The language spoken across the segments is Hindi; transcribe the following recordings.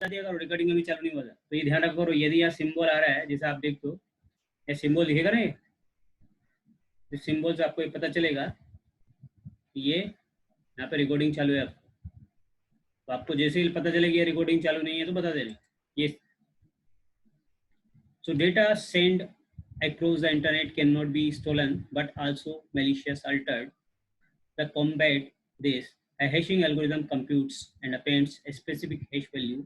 दिया करो, रिकॉर्डिंग अभी चालू नहीं हुआ था। तो ये ध्यान रखो, करो यदि यहाँ सिंबल आ रहा है जैसे आप देखते हो, ये सिंबल दिखेगा ना, इस सिंबल से आपको ये पता चलेगा कि ये यहाँ पे रिकॉर्डिंग चालू है आपको। तो आपको जैसे ही पता चलेगा ये रिकॉर्डिंग चालू नहीं है तो बता देना ये। So data sent across the internet cannot be stolen but also malicious altered. To combat this, a hashing algorithm computes and appends a specific hash value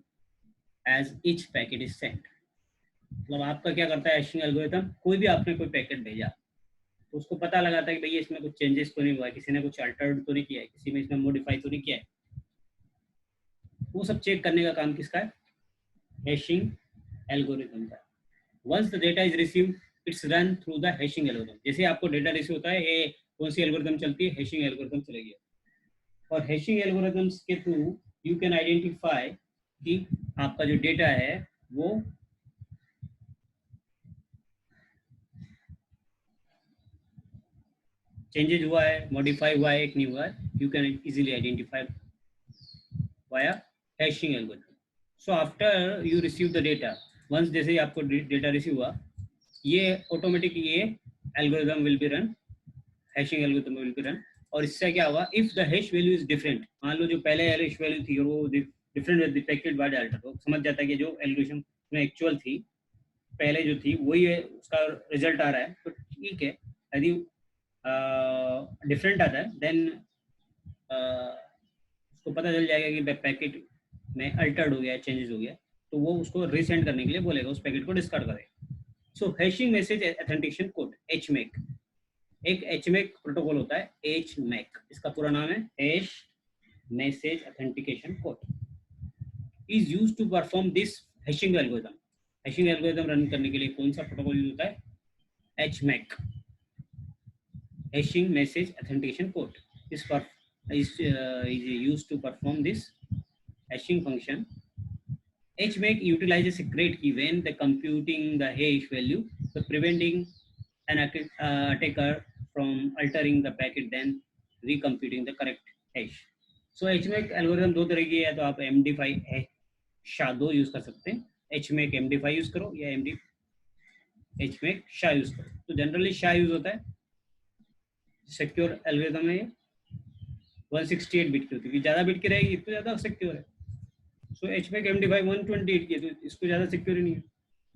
as each packet is sent. मतलब आपका क्या करता है हैशिंग एल्गोरिथम, कोई भी आपने कोई पैकेट भेजा तो उसको पता लगाता है कि भाई इसमें कुछ चेंजेस तो नहीं हुआ है, किसी ने कुछ अल्टर्ड तो नहीं किया है, किसी में इसमें मॉडिफाई तो नहीं किया है। वो सब चेक करने का काम किसका है, हैशिंग एल्गोरिथम का। Once the data is received, it's run through the hashing algorithm. जैसे आपको डेटा रिसीव होता है, ये कौन सी एल्गोरिथम चलती है, हैशिंग एल्गोरिथम चलेगी। और हैशिंग एल्गोरिथम्स के थ्रू यू कैन आइडेंटिफाई कि आपका जो डेटा है वो चेंजेज हुआ है, मॉडिफाई हुआ है, एक नहीं हुआ है। You can easily identify via hashing algorithm. So after you receive the data, once जैसे ही आपको डेटा रिसीव हुआ, ये ऑटोमेटिक ये algorithm will be run, hashing algorithm will be run. और इससे क्या हुआ, if the hash value is different, मान लो जो पहले हैश वैल्यू थी और वो different with detected by the alter, तो समझ जाता है कि जो एल्गोरिथम में एक्चुअल थी पहले जो थी वही है, उसका रिजल्ट आ रहा है तो ठीक है। यदि डिफरेंट आता है देन उसको पता चल जाएगा कि पैकेट में अल्टर्ड हो गया, चेंजेस हो गया, तो वो उसको रीसेंड करने के लिए बोलेगा, उस पैकेट को डिस्कार्ड करेगा। So hashing message authentication code HMAC, एक HMAC प्रोटोकॉल होता है, HMAC इसका पूरा नाम है, hash message authentication code is used to perform this hashing algorithm. Hashing algorithm run करने के लिए कौन सा प्रोटोकॉल यूज होता है, HMAC, hashing message authentication code is used to perform this hashing function. HMAC utilizes a secret key when the computing the hash value, so preventing an attacker from altering the packet then recomputing the correct hash. So HMAC algorithm दो तरह की है, तो आप MD5 SHA-2 यूज कर सकते हैं। HMAC MD5 यूज करो या HMAC SHA यूज करो। तो जनरली SHA यूज होता है, सिक्योर एल्गोरिथम है, 168 बिट की होती है, ज़्यादा बिट की रहेगी तो ज़्यादा सिक्योर है। सो HMAC MD5 128 की है, तो इसको ज़्यादा सिक्योर ही नहीं है,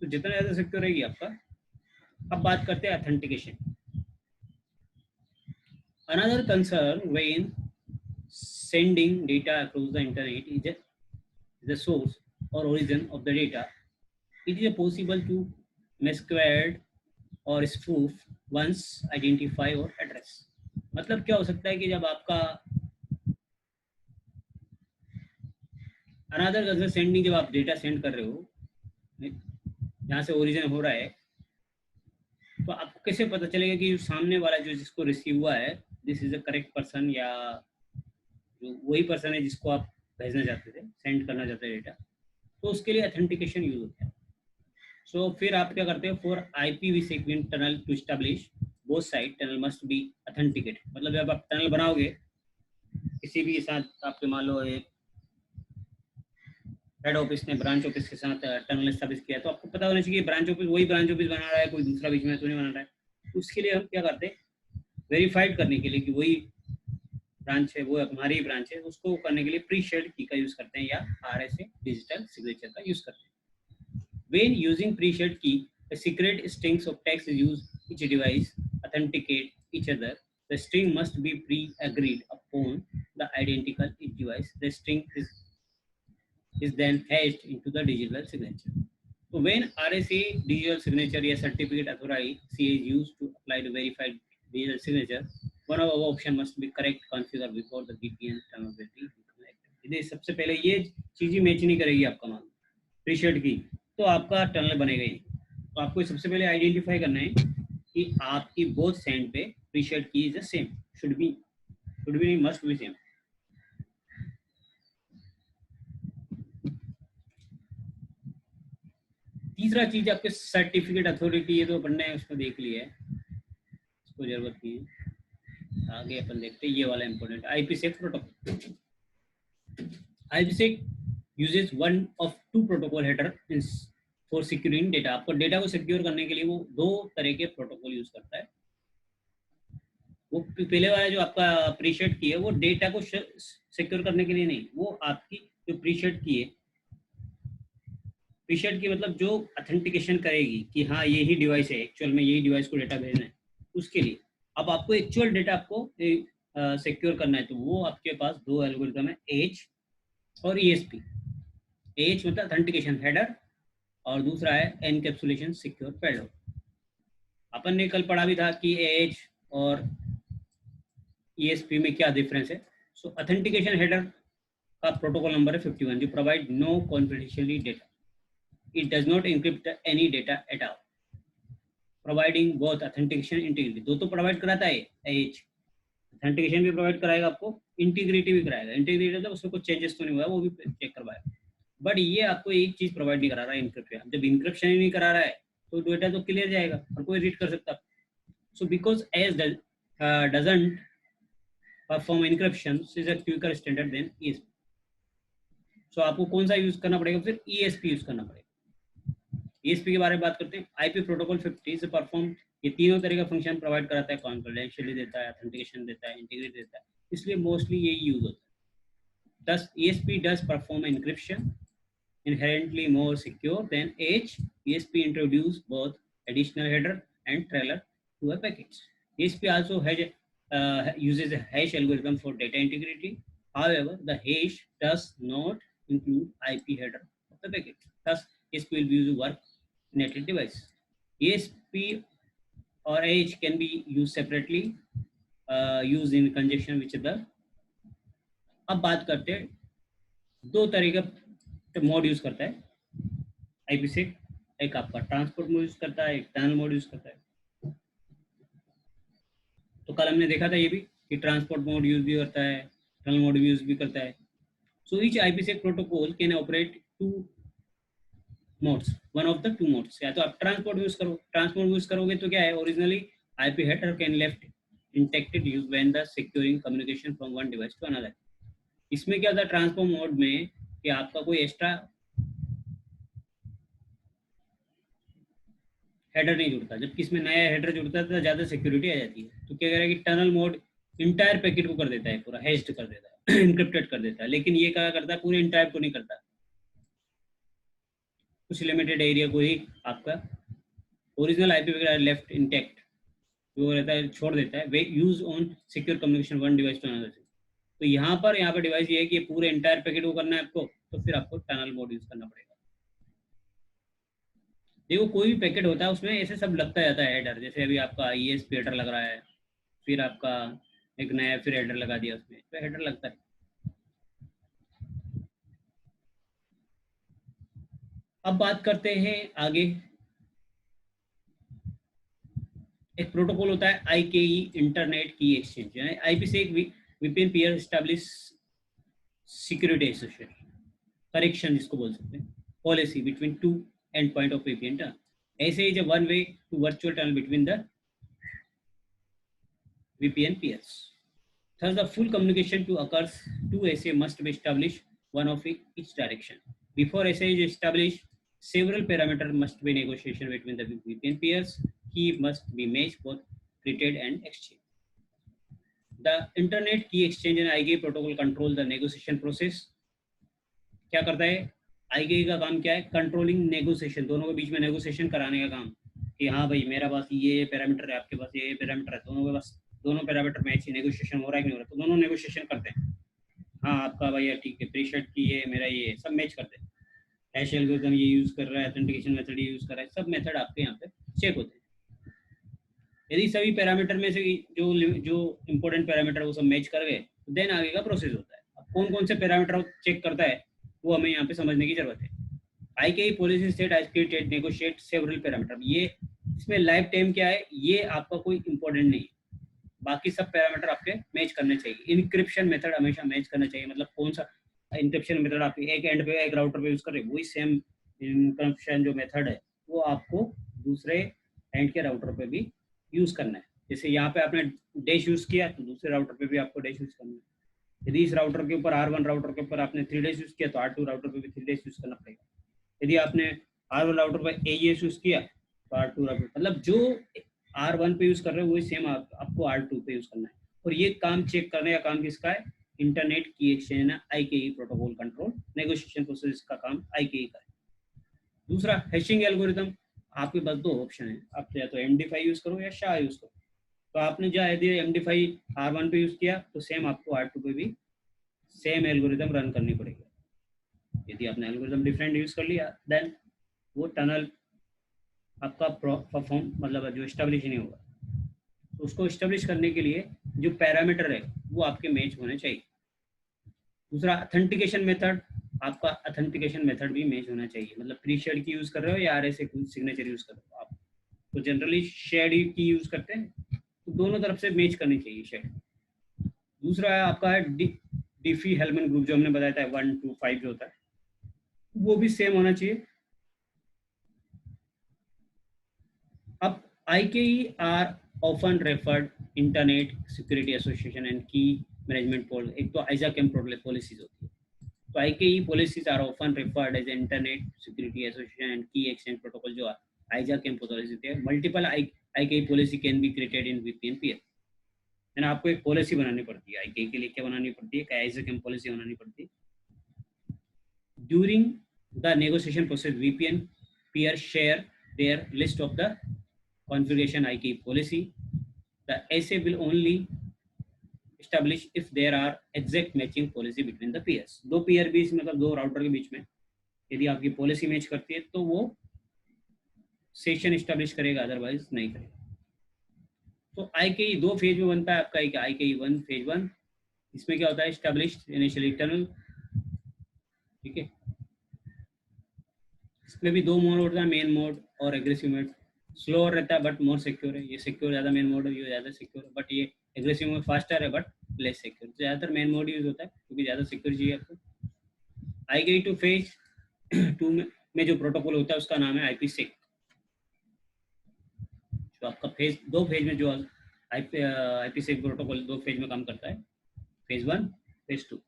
तो जितना ज़्यादा सिक्योर रहेगी आपका। अब बात करते हैं authentication. Another concern when sending data across the internet is the source or origin of the data. It is possible to masquerade or spoof one's identify or address. मतलब क्या हो सकता है कि जब आपका अनदर कंसर्न सेंडिंग, जब आप डेटा सेंड कर रहे हो जहाँ से ओरिजिन हो रहा है, तो आपको कैसे पता चलेगा कि सामने वाला जो जिसको रिसीव हुआ है this is a correct person, या जो वही पर्सन है जिसको आप भेजना चाहते थे, सेंड करना चाहते हैं डेटा। तो उसके लिए ऑथेंटिकेशन यूज होता है। सो फिर आप क्या करते हो, for IPv6 tunnel to establish both side tunnel must be authenticate. मतलब जब आप टनल बनाओगे किसी भी साथ, आपके मान लो एक हेड ऑफिस ने ब्रांच ऑफिस के साथ टनल एस्टैब्लिश किया, तो आपको पता होना चाहिए ब्रांच ऑफिस वही ब्रांच ऑफिस बना रहा है, कोई दूसरा बीच में तो नहीं बना रहा है। उसके लिए हम क्या करते हैं, वेरीफाइड करने के लिए कि वही ब्रांच है, वो हमारी ब्रांच है, उसको करने के लिए प्री शेयर्ड की का यूज करते हैं या RSA डिजिटल सिग्नेचर का यूज करते हैं। When using pre-shared key, a secret strings of text is used. Each device authenticate each other. The string must be pre-agreed upon the identical each device. The string is then hashed into the digital signature. So when RSA digital signature या certificate authority C is used to apply the verified digital signature, one of our option must be correct configured before the VPN tunnel will be connected. ये सबसे पहले ये चीज ही मैच नहीं करेगी आपका मान प्री-शेयर्ड की, तो आपका टनल बनेगा ही। तो आपको सबसे पहले आइडेंटिफाई करना है कि आपकी बोथ सेंड पे प्री-शेयर्ड की is the same, should be नहीं, मस्ट बी सेम। तीसरा चीज आपके सर्टिफिकेट अथॉरिटी, ये तो अपन ने उसको देख लिया है, इसको जरूरत नहीं है। आगे अपन देखते हैं ये वाला important IPsec protocol. IPsec uses one of two protocol header for securing data. आपको डेटा को सिक्योर करने के लिए वो दो तरह के प्रोटोकॉल यूज करता है. वो पहले वाला जो आपका प्रीसेट की है वो डेटा को सिक्योर करने के लिए नहीं, वो आपकी जो प्रीसेट की है, प्रीसेट की मतलब जो ऑथेंटिकेशन करेगी कि हाँ यही डिवाइस है, एक्चुअल में यही डिवाइस को डेटा भेजना है, उसके लिए. अब आपको एक्चुअल डेटा आपको सिक्योर करना है, तो वो आपके पास दो एल्गोरिथम है, एच और ESP. एच मतलब ऑथेंटिकेशन हेडर और दूसरा है एनकैप्सुलेशन सिक्योर पेलोड. अपन ने कल पढ़ा भी था कि एच और ESP में क्या डिफरेंस है. सो ऑथेंटिकेशन हेडर का प्रोटोकॉल नंबर है 51, जो provide no confidentially data. It does not encrypt any data at all, providing both authentication integrity. दो तो प्रोवाइड कराता है एच, ऑथेंटिकेशन भी प्रोवाइड कराएगा आपको, इंटीग्रिटी भी कराएगा. इंटीग्रिटी मतलब उसमें कुछ चेंजेस तो नहीं हुआ, वो भी चेक करवाएगा. बट ये आपको एक चीज प्रोवाइड नहीं करा रहा है, इंक्रिप्शन. जब इंक्रिप्शन ही नहीं करा रहा है तो डेटा तो क्लियर जाएगा और कोई रीड कर सकता. So because AH doesn't perform encryption is a quicker standard than ESP. सो आपको कौन सा यूज करना पड़ेगा, फिर ESP यूज करना पड़ेगा. ESP के बारे में बात करते हैं. IP प्रोटोकॉल 50 से परफॉर्म ये तीनों तरह का फंक्शन प्रोवाइड कराता है, कॉन्फिडेंशियली देता है, ऑथेंटिकेशन देता है, इंटीग्रिटी देता है, इसलिए मोस्टली यही यूज होता है. Thus, ESP does perform encryption, inherently more secure than H. ESP introduces both additional header and trailer to a packet. ESP also uses a hash algorithm for data integrity. However, the hash does not include IP header of the packet. Thus, ESP will be used to work netted device. ESP or H can be used separately, used in conjunction with other. अब बात करते हैं दो तरह का मोड यूज करता है IPsec. एक आपका ट्रांसपोर्ट मोड यूज करता है, एक टनल मोड यूज करता है. तो कल हमने देखा था ये भी कि ट्रांसपोर्ट मोड यूज भी करता है, टनल मोड भी यूज भी करता है. So each IPsec protocol can operate two modes, one of the two modes. या तो आप ट्रांसपोर्ट यूज करो, ट्रांसपोर्ट यूज करोगे तो क्या है, originally IP header can left intacted use when the securing communication from one device to another. इसमें क्या होता है ट्रांसफॉर्म मोड में कि आपका कोई एक्स्ट्रा हेडर नहीं जुड़ता, जबकि इसमें नया हेडर जुड़ता है तो ज़्यादा सिक्योरिटी आ जाती है. तो क्या करेगा कि टनल मोड इंटायर पैकेट को कर देता है, पूरा हैश्ड कर देता है, इंक्रिप्टेड कर देता है. लेकिन ये क्या करता है, पूरे इंटायर को नहीं करता, कुछ लिमिटेड एरिया को ही आपका ओरिजिनल IP लेफ्ट इंटैक्ट जो रहता है छोड़ देता है, we use on secure communication one device to another. तो यहाँ पर डिवाइस ये है कि पूरे इंटायर पैकेट को करना है आपको, तो फिर आपको टनल मोड यूज करना पड़ेगा. देखो कोई भी पैकेट होता है उसमें ऐसे सब लगता जाता है हेडर. जैसे अभी आपका ESP हेडर लग रहा है, फिर आपका एक नया फिर हेडर लगा दिया उसमें, तो हेडर लगता है. अब बात करते हैं आगे. एक प्रोटोकॉल होता है IKE, internet key exchange. IP से एक VPN peer establish security association correction जिसको बोल सकते हैं, policy between two end point of VPN turn. ऐसे ही one way to virtual tunnel between the VPN peers. Thus, the full communication to occurs, two SA must be established, one of each direction. Before SA is established, several parameters must be negotiation between the VPN peers. Key must be matched both created and exchanged. The internet key exchange and IKE protocol control the negotiation process. क्या करता है IKE का काम, क्या है, कंट्रोलिंग नेगोशिएशन, दोनों के बीच में नेगोशिएशन कराने का काम. कि हाँ भाई मेरा पास ये पैरामीटर है, आपके पास ये पैरामीटर है, दोनों के पास दोनों पैरामीटर मैच, नेगोशिएशन हो रहा है कि नहीं हो रहा, तो दोनों नेगोशिएशन करते हैं. हाँ आपका भैया ठीक है, प्रीसेट की ये मेरा ये सब मैच करते हैं, हैश एल्गोरिथम ये यूज कर रहा है, ऑथेंटिकेशन मेथड ये यूज कर रहा है, सब मेथड आपके यहाँ पे चेक होते हैं. यदि सभी पैरामीटर में से जो इंपॉर्टेंट पैरामीटर वो सब मैच कर गए तो देन आगे का प्रोसेस होता है. अब कौन कौन से पैरामीटर चेक करता है वो हमें यहाँ पे समझने की जरूरत है. IKE policy state IKE negotiate several parameter. ये इसमें लाइफ टाइम क्या है, ये आपका कोई इंपॉर्टेंट नहीं है, बाकी सब पैरामीटर आपके मैच करने चाहिए. इनक्रिप्शन मेथड हमेशा मैच करना चाहिए, मतलब कौन सा इनक्रिप्शन मेथड आप एक एंड पे एक राउटर पे यूज कर रहे हैं, वही सेम इनक्रिप्शन जो मेथड है वो आपको दूसरे एंड के राउटर पे भी यूज करना है. जैसे यहाँ पे आपने डैश यूज किया तो दूसरे राउटर पे भी आपको डैश यूज करना है. यदि इस राउटर के ऊपर R1 राउटर के ऊपर आपने 3 डेज यूज किया तो R2 राउटर पे भी 3 डेज यूज करना पड़ेगा। यदि आपने R1 राउटर पर AES यूज किया तो R2 राउटर, मतलब जो R1 पे यूज कर रहे हो वही सेम आपको R2 पे यूज करना है। और ये काम चेक करने का काम किसका है? इंटरनेट की एक्सचेंज है IKE protocol control negotiation process का काम IKE का है। दूसरा हैशिंग एल्गोरिथम, आपके पास दो ऑप्शन है, आप या तो MD5 यूज करो या SHA यूज करो। तो आपने जो यदि MD5 R1 पे यूज किया तो सेम आपको R2 पे भी सेम एल्गोरिथम रन करनी पड़ेगी। यदि आपने एल्गोरिथम डिफरेंट यूज कर लिया देन वो टनल आपका परफॉर्म मतलब जो एस्टेब्लिश नहीं होगा। तो उसको एस्टेब्लिश करने के लिए जो पैरामीटर है वो आपके मैच होने चाहिए। दूसरा ऑथेंटिकेशन मेथड, आपका ऑथेंटिकेशन मेथड भी मैच होना चाहिए, मतलब प्री शेड की यूज कर रहे हो या RSA सिग्नेचर यूज कर रहे हो आप। तो जनरली शेड की यूज करते हैं, तो दोनों तरफ से मैच करनी चाहिए शेड। दूसरा है आपका है डिफी हेलमैन ग्रुप, जो हमने बताया था 1 to 5 जो होता है वो भी सेम होना चाहिए। अब IKE are often referred internet security association and key management policy. एक तो ISACM पॉलिसीज होती है, तो IKE policies are often referred as Internet Security Association and Key Exchange Protocol, जो ISACM policy है। Multiple IKE policy can be created in VPN peer। यानी आपको एक पॉलिसी बनानी पड़ती है IKE के लिए, क्या बनानी पड़ती है? ISACM पॉलिसी बनानी पड़ती है। During the negotiation process, VPN peer share their list of the configuration IKE policy. The SA will only establish if there are exact matching policy between the peers। दो peer बीच मतलब दो राउटर के बीच में यदि आपकी पॉलिसी मैच करती है तो वो सेशन एस्टेब्लिश करेगा, अदरवाइज नहीं करेगा। तो IKE दो फेज में बनता है आपका। एक IKE 1 फेज 1, इसमें क्या होता है? एस्टेब्लिश्ड इनिशियली टनल, ठीक है। इसमें भी दो मोड होता है, मेन मोड और एग्रेसिव मोड। स्लोअर रहता है बट मोर सिक्योर है, ये सिक्योर ज़्यादा मेन मोड है, ये ज़्यादा सिक्योर है, बट ये एग्रेसिव मोड फास्टर है बट लेस सिक्योर। ज़्यादातर मेन मोड यूज होता है क्योंकि ज़्यादा सिक्योर चाहिए आपको। IKE 2 फेज 2 में जो प्रोटोकॉल होता है उसका नाम है IPsec। जो आपका फेज दो फेज में जो IPsec प्रोटोकॉल दो फेज में काम करता है, फेज 1 फेज 2,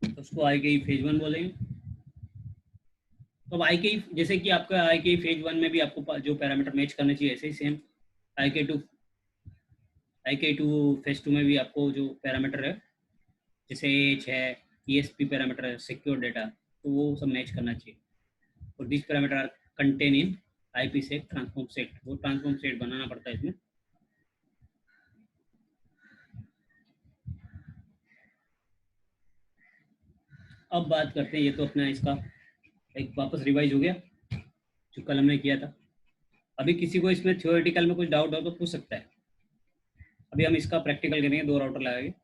तो उसको IKE फेज 1 बोलेंगे। तो अब IKE जैसे कि आपका IKE फेज 1 में भी आपको जो पैरामीटर मैच करने चाहिए ऐसे ही सेम IKE 2 फेज 2 में भी आपको जो पैरामीटर है जैसे एज है, ESP पैरामीटर है, सिक्योर डेटा, तो वो सब मैच करना चाहिए। और this parameter are contain in IPsec transform set, वो ट्रांसफॉर्म सेट बनाना पड़ता है इसमें। अब बात करते हैं, ये तो अपना इसका एक वापस रिवाइज हो गया जो कल हमने किया था। अभी किसी को इसमें थ्योरेटिकल में कुछ डाउट हो तो पूछ सकता है। अभी हम इसका प्रैक्टिकल करेंगे, दो राउटर लगाएंगे।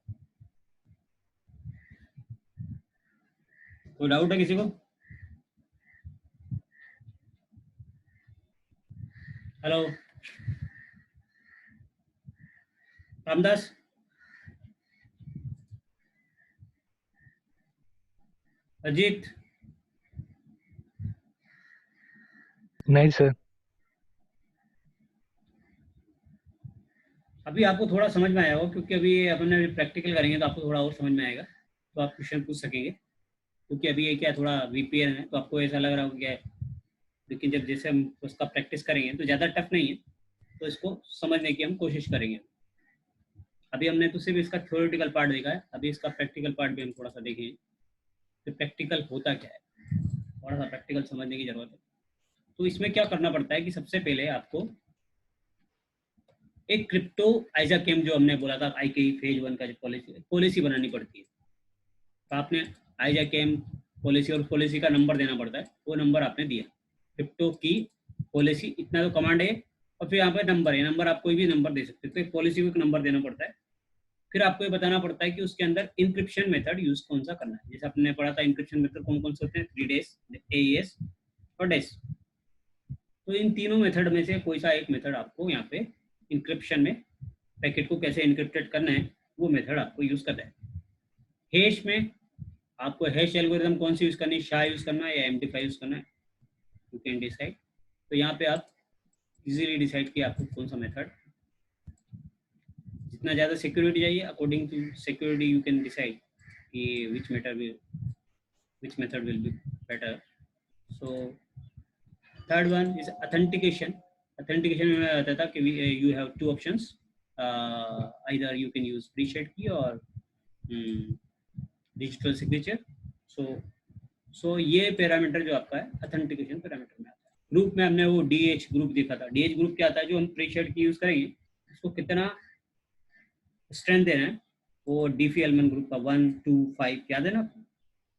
कोई डाउट है किसी को? हेलो रामदास, अजीत? नहीं सर। अभी आपको थोड़ा समझ में आया होगा क्योंकि अभी अपने प्रैक्टिकल करेंगे तो आपको थोड़ा और समझ में आएगा, तो आप क्वेश्चन पूछ सकेंगे। क्योंकि अभी ये क्या थोड़ा VPN है तो आपको ऐसा लग रहा होगा क्या है, लेकिन जब जैसे हम उसका प्रैक्टिस करेंगे तो ज़्यादा टफ नहीं है, तो इसको समझने की हम कोशिश करेंगे। अभी हमने तो सिर्फ इसका थ्योरेटिकल पार्ट देखा है, अभी इसका प्रैक्टिकल पार्ट भी हम थोड़ा सा देखेंगे कि प्रैक्टिकल होता क्या है, थोड़ा सा प्रैक्टिकल समझने की जरूरत है। तो इसमें क्या करना पड़ता है कि सबसे पहले आपको एक क्रिप्टो ISACM जो हमने बोला था IKE फेज 1 का जो पॉलिसी बनानी पड़ती है, तो आपने ISACM पॉलिसी और पॉलिसी का नंबर देना पड़ता है, वो नंबर आपने दिया। क्रिप्टो की पॉलिसी इतना तो कमांड है, और फिर यहाँ पे नंबर है, नंबर आप कोई भी नंबर दे सकते हो, तो पॉलिसी को एक नंबर देना पड़ता है। फिर आपको ये बताना पड़ता है कि उसके अंदर इंक्रिप्शन मेथड यूज कौन सा करना है। जैसे आपने पढ़ा था इंक्रिप्शन मेथड कौन कौन से होते हैं, 3 डेज, AES और डैश। तो इन तीनों मेथड में से कोई सा एक मेथड आपको यहाँ पे इंक्रिप्शन में पैकेट को कैसे इंक्रिप्टेड करना है वो मेथड आपको यूज करना है। हैश में आपको हैश एल्गोरिथम कौन सी यूज करनी है, SHA यूज करना है या MD5 यूज करना है, यू कैन डिसाइड। तो यहाँ पे आप इजीली डिसाइड किया आपको कौन सा मेथड जितना ज़्यादा सिक्योरिटी चाहिए, according to security you can decide कि which method will be better. So third one is authentication. Authentication में मैं बताता कि you have two options, either you can use preshared key और डिजिटल सिग्नेचर. सो ये पैरामीटर जो आपका है ऑथेंटिकेशन पैरामीटर में आता है. ग्रुप में हमने वो DH ग्रुप देखा था. DH ग्रुप क्या आता है, जो हम प्रीशेड की यूज करेंगे उसको कितना स्ट्रेंथ देना है, वो डीफी एलमन ग्रुप का 1 2 5 याद है ना.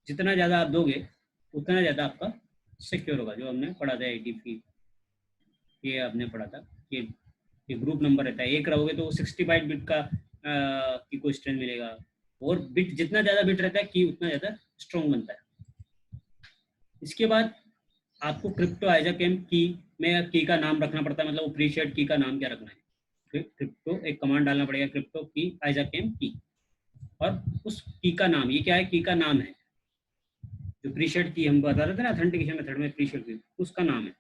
जितना ज़्यादा आप दोगे उतना ज़्यादा आपका सिक्योर होगा. जो हमने पढ़ा था डीफी, ये आपने पढ़ा था कि ये ग्रुप नंबर रहता है. एक रहोगे तो 65 बिट का की को स्ट्रेंथ मिलेगा. और बिट जितना ज़्यादा बिट रहता है की उतना ज़्यादा स्ट्रॉन्ग बनता है. इसके बाद आपको क्रिप्टो आइजाकेम की में की का नाम रखना पड़ता है. मतलब वो प्रीशेड की का नाम क्या रखना है. क्रिप्टो एक कमांड डालना पड़ेगा, क्रिप्टो की आइजाकेम की, और उस की का नाम, ये क्या है, की का नाम है. जो प्रीशेड की हम बता रहे थे ना ऑथेंटिकेशन मेथड में, प्रीशेड की उसका नाम है.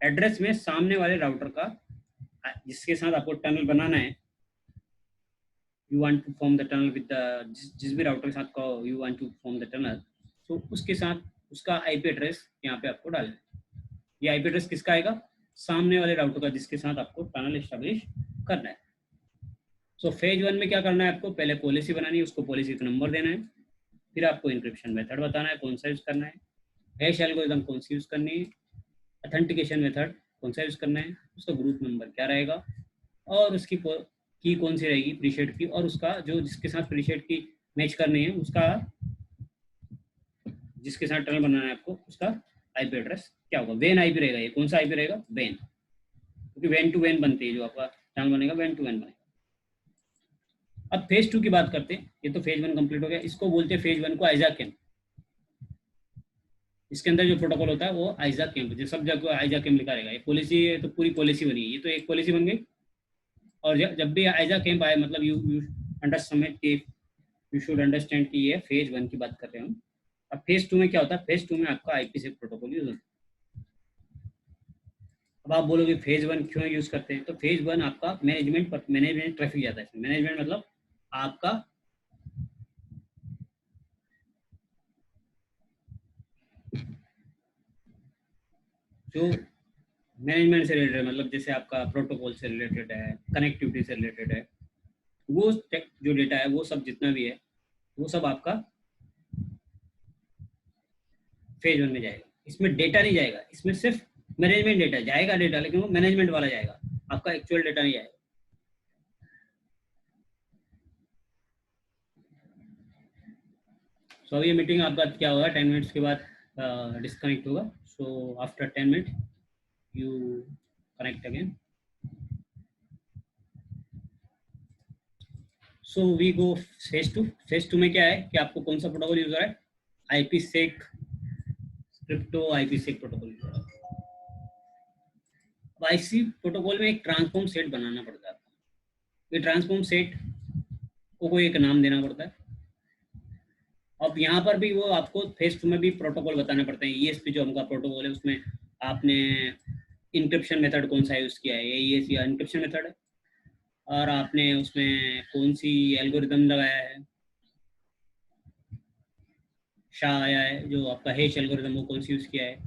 एड्रेस में सामने वाले राउटर का जिसके साथ आपको टनल बनाना है, you want to form the tunnel with the, जिस भी राउटर के साथ को you want to form the tunnel, तो उसके साथ उसका आईपी एड्रेस यहाँ पे आपको डालना है. ये आईपी एड्रेस किसका आएगा, सामने वाले राउटर का जिसके साथ आपको टनल एस्टेब्लिश करना है. सो फेज 1 में क्या करना है, आपको पहले पॉलिसी बनानी है, उसको पॉलिसी का नंबर देना है. फिर आपको इंक्रिप्शन मेथड बताना है कौन सा यूज करना है, हैश एल्गोरिथम कौन सी यूज करनी है, ऑथेंटिकेशन मेथड कौन सा यूज करना है, उसका ग्रुप नंबर क्या रहेगा, और उसकी की कौन सी रहेगी प्रीशेड की, और उसका जो जिसके साथ प्रीशेड की मैच करनी है, उसका जिसके साथ टनल बनाना है आपको, उसका आईपी एड्रेस क्या होगा. वेन आईपी रहेगा. ये कौन सा आईपी रहेगा, वेन, क्योंकि वेन टू वेन बनती है जो आपका टनल बनेगा, वेन टू वेन बनेगा. अब फेज 2 की बात करते हैं. ये तो फेज 1 कंप्लीट हो गया. इसको बोलते हैं फेज 1 को आइजाकेम. इसके अंदर जो प्रोटोकॉल होता है वो आइजाकेम, जो सब जगह आइजाकेम लिखा रहेगा. ये पॉलिसी है तो पूरी पॉलिसी बनी है. ये तो एक पॉलिसी बन गई. और जब भी आइजाकेम आए, मतलब यू अंडरस्टैंड कि यू शुड अंडरस्टैंड कि ये फेज 1 की बात कर रहे हैं हम. अब फेज 2 में क्या होता है, फेज 2 में आपका आईपी6 प्रोटोकॉल यूज होता है. अब आप बोलोगे फेज 1 क्यों यूज करते हैं, तो फेज 1 आपका मैनेजमेंट ट्रैफिक जाता है. मैनेजमेंट मतलब आपका जो मैनेजमेंट से रिलेटेड, मतलब जैसे आपका प्रोटोकॉल से रिलेटेड है, कनेक्टिविटी से रिलेटेड है, वो जो डेटा है वो सब जितना भी है वो सब आपका फेज 1 में जाएगा. इसमें डेटा नहीं जाएगा, इसमें सिर्फ मैनेजमेंट डेटा जाएगा. डेटा लेकिन वो मैनेजमेंट वाला जाएगा, आपका एक्चुअल डेटा नहीं जाएगा. सो ये मीटिंग आपका क्या होगा, 10 मिनट्स के बाद डिस्कनेक्ट होगा. So after 10 minute you connect again. So we go phase 2. Phase 2 में क्या है कि आपको कौन सा प्रोटोकॉल यूज हो रहा है, आईपी6 क्रिप्टो आईपी6 प्रोटोकॉल यूज हो रहा है. अब आईसी प्रोटोकॉल में एक ट्रांसफॉर्म सेट बनाना पड़ता है. ये ट्रांसफॉर्म सेट को कोई एक नाम देना पड़ता है. अब यहाँ पर भी वो आपको फेज 2 में भी प्रोटोकॉल बताने पड़ते हैं. ESP जो हमका प्रोटोकॉल है उसमें आपने इंक्रिप्शन मेथड कौन सा यूज किया है, ये ESP इंक्रिप्शन मेथड है, और आपने उसमें कौन सी एल्गोरिदम लगाया है, SHA आया है जो आपका हैश एल्गोरिदम, वो कौन सी यूज किया है.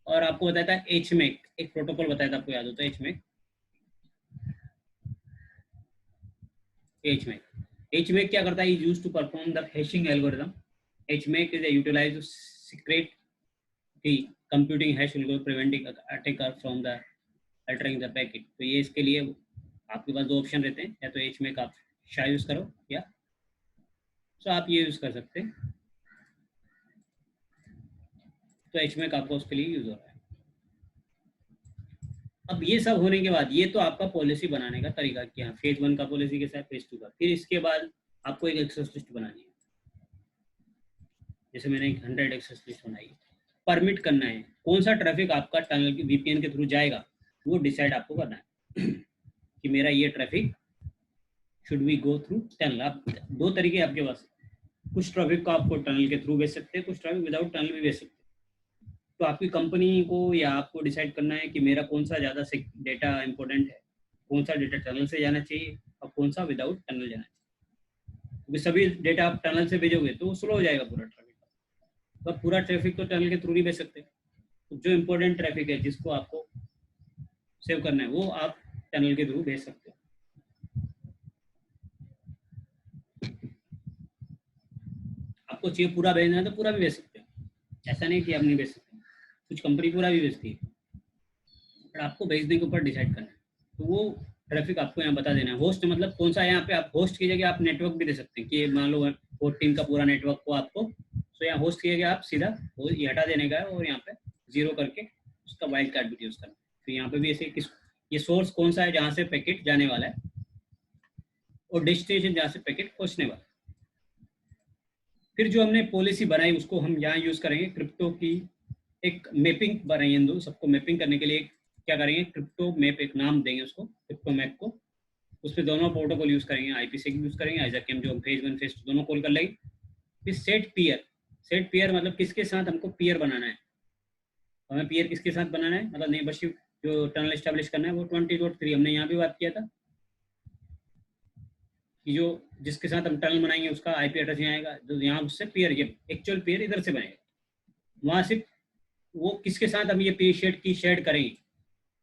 और आपको बताया था HMAC, एक प्रोटोकॉल बताया था, आपको याद होता है HMAC. HMAC क्या करता है, is used to perform the hashing algorithm. HMAC is utilized to secret the computing hash algorithm preventing attacker from the altering the packet. तो ये इसके लिए आपके पास दो ऑप्शन रहते हैं, या तो HMAC आप SHA यूज करो, या तो आप ये यूज कर सकते हैं. तो HMAC आपको उसके लिए यूज हो रहा है. अब ये सब होने के बाद ये तो आपका पॉलिसी बनाने का तरीका क्या, फेज 1 का पॉलिसी कैसा है, फेज 2 का. फिर इसके बाद आपको एक एक्सेस लिस्ट बनानी है. जैसे मैंने 100 एक्सेस लिस्ट बनाई है. परमिट करना है कौन सा ट्रैफिक आपका टनल की VPN के थ्रू जाएगा, वो डिसाइड आपको करना है कि मेरा ये traffic should we go through tunnel. आप दो तरीके आपके पास, कुछ ट्रैफिक को आपको टनल के थ्रू भेज सकते हैं, कुछ ट्रैफिक विदाउट टनल भी भेज सकते हैं. तो आपकी कंपनी को या आपको डिसाइड करना है कि मेरा कौन सा ज़्यादा डेटा इंपॉर्टेंट है, कौन सा डेटा टनल से जाना चाहिए और कौन सा विदाउट टनल जाना चाहिए, क्योंकि सभी डेटा आप टनल से भेजोगे तो स्लो हो जाएगा पूरा ट्रैफिक। तो आप पूरा ट्रैफिक तो टनल के थ्रू नहीं भेज सकते, तो जो इम्पोर्टेंट ट्रैफिक है जिसको आपको सेव करना है वो आप टनल के थ्रू भेज सकते हो। आपको चाहिए पूरा भेजना है तो पूरा भी भेज सकते हो, ऐसा नहीं कि आप नहीं भेज सकते, कुछ कंपनी पूरा भी भेजती है, पर आपको भेजने के ऊपर डिसाइड करना है। तो वो ट्रैफिक आपको यहाँ बता देना है। होस्ट मतलब कौन सा, यहाँ पे आप होस्ट की जगह आप नेटवर्क भी दे सकते हैं कि मान लो 14 का पूरा नेटवर्क को आपको, तो यहाँ होस्ट की जगह आप सीधा ये हटा देने का है और यहाँ पे 0 करके उसका वाइल्ड कार्ड भी यूज करना है। तो यहाँ पे भी ऐसे किस, ये सोर्स कौन सा है जहाँ से पैकेट जाने वाला है और डेस्टिनेशन जहाँ से पैकेट पहुँचने वाला है। फिर जो हमने पॉलिसी बनाई उसको हम यहाँ यूज करेंगे, क्रिप्टो की एक मैपिंग बनाई है, सबको मैपिंग करने के लिए क्या करेंगे, क्रिप्टो मैप एक नाम देंगे उसको, क्रिप्टो मैप को। उस पर दोनों प्रोटोकॉल यूज करेंगे, आईपीसी यूज करेंगे, आइजैक जो फेज 1 फेज 2 दोनों कॉल कर लेंगे। फिर सेट पीयर, सेट पीयर मतलब किसके साथ हमको पीयर बनाना है, हमें पीयर किसके साथ बनाना है, मतलब नेबरशिप जो टनल एस्टेब्लिश करना है वो 20.3 हमने यहाँ भी बात किया था कि जो जिसके साथ हम टनल बनाएंगे उसका आईपी एड्रेस यहाँ आएगा, जो यहाँ उससे पीयर, ये एक्चुअल पीयर इधर से बनेगा, वहाँ से वो किसके साथ हम ये पे शेड की शेड करेंगे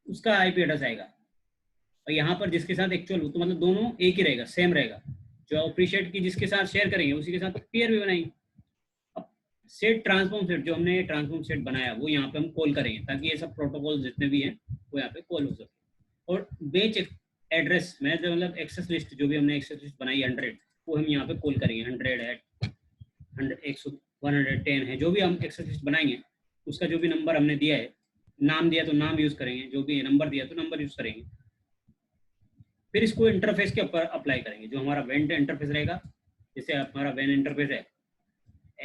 उसका आईपी एड्रेस आएगा, और यहाँ पर जिसके साथ एक्चुअल, तो मतलब दोनों एक ही रहेगा, सेम रहेगा। जो अप्रिशिएट की जिसके साथ शेयर करेंगे उसी के साथ पेयर भी बनाएंगे। अब सेट ट्रांसफॉर्म सेट जो हमने ट्रांसफॉर्म सेट बनाया वो यहाँ पे हम कॉल करेंगे, ताकि ये सब प्रोटोकॉल जितने भी हैं वो यहाँ पे कॉल हो सके। और बेच एड्रेस में जो मतलब एक्सेस लिस्ट जो भी हमने एक्सेस लिस्ट बनाई 100, वो हम यहाँ पे कॉल करेंगे 100 है, जो भी हम एक्सेस लिस्ट बनाएंगे उसका जो भी नंबर हमने दिया है, नाम दिया तो नाम यूज करेंगे, जो भी नंबर दिया तो नंबर यूज करेंगे। फिर इसको इंटरफेस के ऊपर अप्लाई करेंगे, जो हमारा वेन इंटरफेस रहेगा, जैसे हमारा वेन इंटरफेस है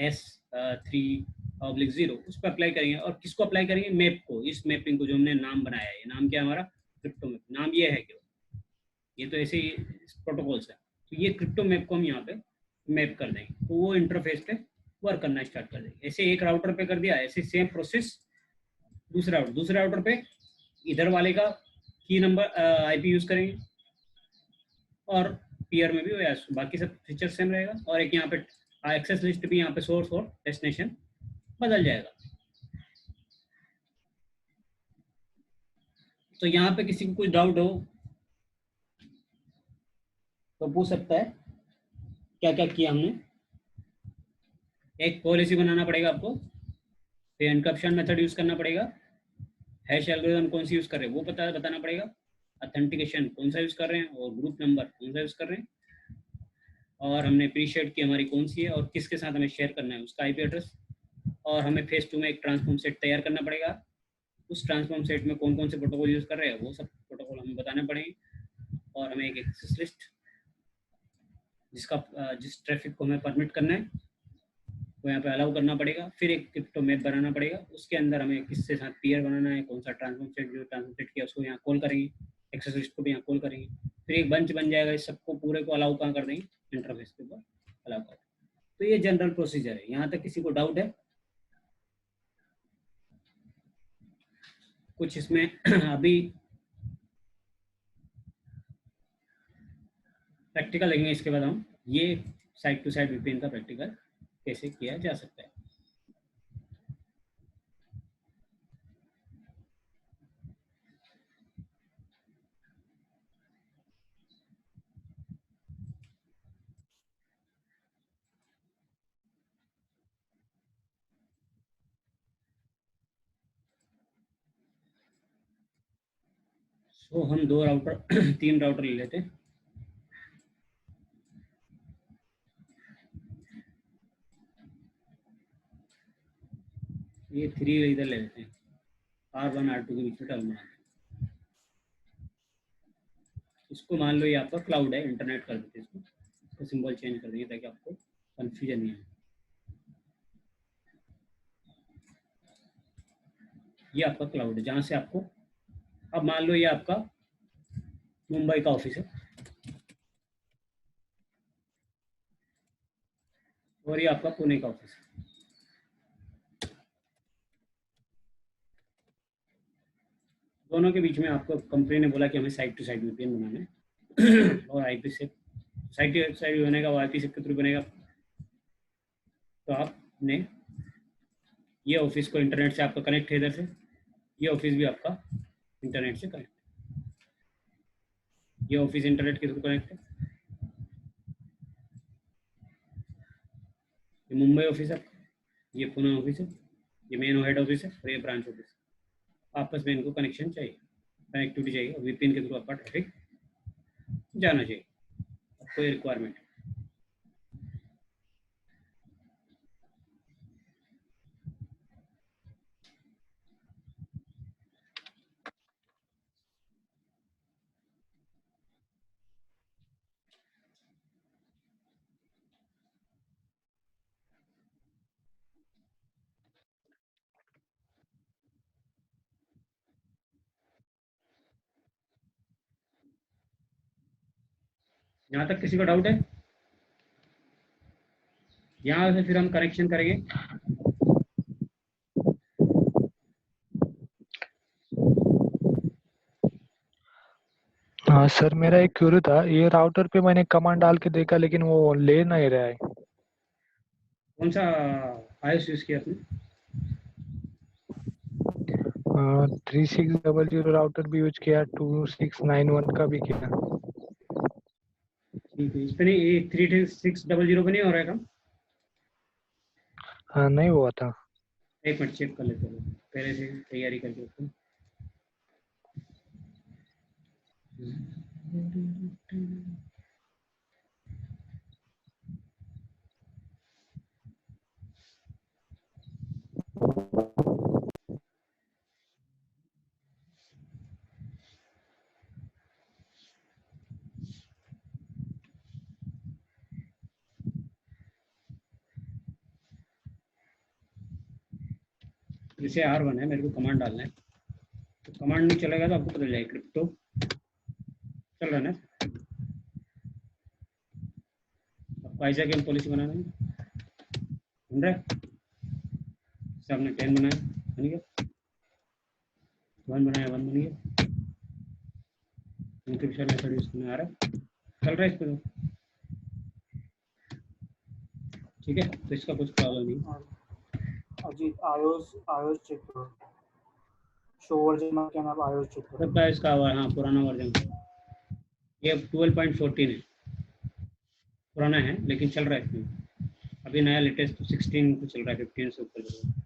S3/0, उस पर अप्लाई करेंगे। और किसको अप्लाई करेंगे, मैप को, इस मैपिंग को जो हमने नाम बनाया है, ये नाम क्या है हमारा, क्रिप्टो मैप नाम ये है क्यों, ये तो ऐसे ही प्रोटोकॉल्स है, तो ये क्रिप्टो मैप को हम यहाँ पे मैप कर देंगे, तो वो इंटरफेस पे वर्क करना स्टार्ट कर देंगे। ऐसे एक राउटर पे कर दिया, ऐसे सेम प्रोसेस दूसरे राउटर पे इधर वाले का की नंबर आईपी यूज करेंगे, और पीयर में भी बाकी सब फीचर सेम रहेगा, और एक यहाँ पे एक्सेस लिस्ट भी यहाँ पे सोर्स और डेस्टिनेशन बदल जाएगा। तो यहाँ पे किसी को कुछ डाउट हो तो पूछ सकता है। क्या क्या किया हमने, एक पॉलिसी बनाना पड़ेगा आपको, फिर एनक्रिप्शन मेथड यूज करना पड़ेगा, हैश एल्गोरिथम कौन सी यूज कर रहे हैं वो बताना पड़ेगा, ऑथेंटिकेशन कौन सा यूज कर रहे हैं और ग्रुप नंबर कौन सा यूज कर रहे हैं, और हमने प्रीशेड की हमारी कौन सी है और किसके साथ हमें शेयर करना है उसका आईपी एड्रेस, और हमें फेज 2 में एक ट्रांसफॉर्म सेट तैयार करना पड़ेगा, उस ट्रांसफॉर्म सेट में कौन कौन से प्रोटोकॉल यूज कर रहे हैं वो सब प्रोटोकॉल हमें बताने पड़ेंगे, और हमें एक एक्सेस लिस्ट जिस ट्रैफिक को हमें परमिट करना है वो यहाँ पे अलाउ करना पड़ेगा। फिर एक क्रिप्टो मैप बनाना पड़ेगा, उसके अंदर हमें किसके साथ पीयर बनाना है, कौन सा ट्रांसफॉर्म सेट जो ट्रांसफॉर्म सेट किया उसको यहाँ कॉल करेंगे, एक्सेस लिस्ट को भी यहाँ कॉल करेंगे, फिर एक बंच बन जाएगा, इस सबको पूरे को अलाउ कहाँ कर देंगे, इंटरफेस के ऊपर अलाउ कर देंगे। तो ये जनरल प्रोसीजर है। यहाँ तक किसी को डाउट है कुछ इसमें? अभी प्रैक्टिकल लेंगे, इसके बाद हम ये साइड टू साइड वीपीएन का प्रैक्टिकल कैसे किया जा सकता है। तो हम 2 राउटर 3 राउटर ले लेते हैं। ये 3 इधर ले लेते हैं, R1 R2 के बीच में टर्म बनाते हैं। इसको मान लो ये आपका क्लाउड है, इंटरनेट कर देते हैं इसको, इसका सिंबल चेंज कर देंगे ताकि आपको कंफ्यूजन नहीं हो। ये आपका क्लाउड है जहाँ से आपको, अब मान लो ये आपका मुंबई का ऑफिस है और ये आपका पुणे का ऑफिस है। दोनों के बीच में आपको कंपनी ने बोला कि हमें साइड टू साइड वीपीएन बनाना है, और आईपी से साइट की वेबसाइट भी बनेगा, वो आईपी के थ्रू बनेगा। तो आपने ये ऑफिस को इंटरनेट से आपका कनेक्ट है इधर से, ये ऑफिस भी आपका इंटरनेट से कनेक्ट, ये ऑफिस इंटरनेट के थ्रू कनेक्ट है। ये मुंबई ऑफिस है, ये पुणे ऑफिस है, ये मेन हेड ऑफिस है और ये ब्रांच ऑफिस। आपस में इनको कनेक्शन चाहिए, कनेक्टिविटी चाहिए, वीपीएन के थ्रू आपका ट्रैफिक जाना चाहिए, कोई रिक्वायरमेंट है। यहाँ तक किसी को डाउट है? यहाँ से फिर हम कनेक्शन करेंगे। हाँ सर, मेरा एक क्वेरी था, ये राउटर पे मैंने कमांड डाल के देखा लेकिन वो ले नहीं रहा है। कौन सा आईएस यूज किया आपने? 3600 राउटर भी यूज किया, 2691 का भी किया। ठीक है, इस पे नहीं, ये 3600 पे नहीं हो रहा है काम? हाँ, नहीं हुआ था। एक मिनट चेक कर लेते हैं, पहले से तैयारी करके उसको। जैसे R1 है, मेरे को कमांड डालना है, तो कमांड नहीं चलेगा तो आपको पता चल जाएगा क्रिप्टो चल रहा है ना। आपको आईजैक पॉलिसी बनाना है, बन रहा है? जैसे आपने 10 बनाया, बन गया, 1 बनाया, 1 बन गया। इंक्रिप्शन मेथड यूज करना आ रहा है, चल रहा है इस पर तो। ठीक है, तो इसका कुछ प्रॉब्लम नहीं। अजीत iOS चेक करो, शो वर्जन में क्या आप iOS चेक करो। सबका इसका हाँ पुराना वर्जन, ये 12.14 है, पुराना है लेकिन चल रहा है इसमें। अभी नया लेटेस्ट 16 को चल रहा है, 15 से ऊपर चल रहा है।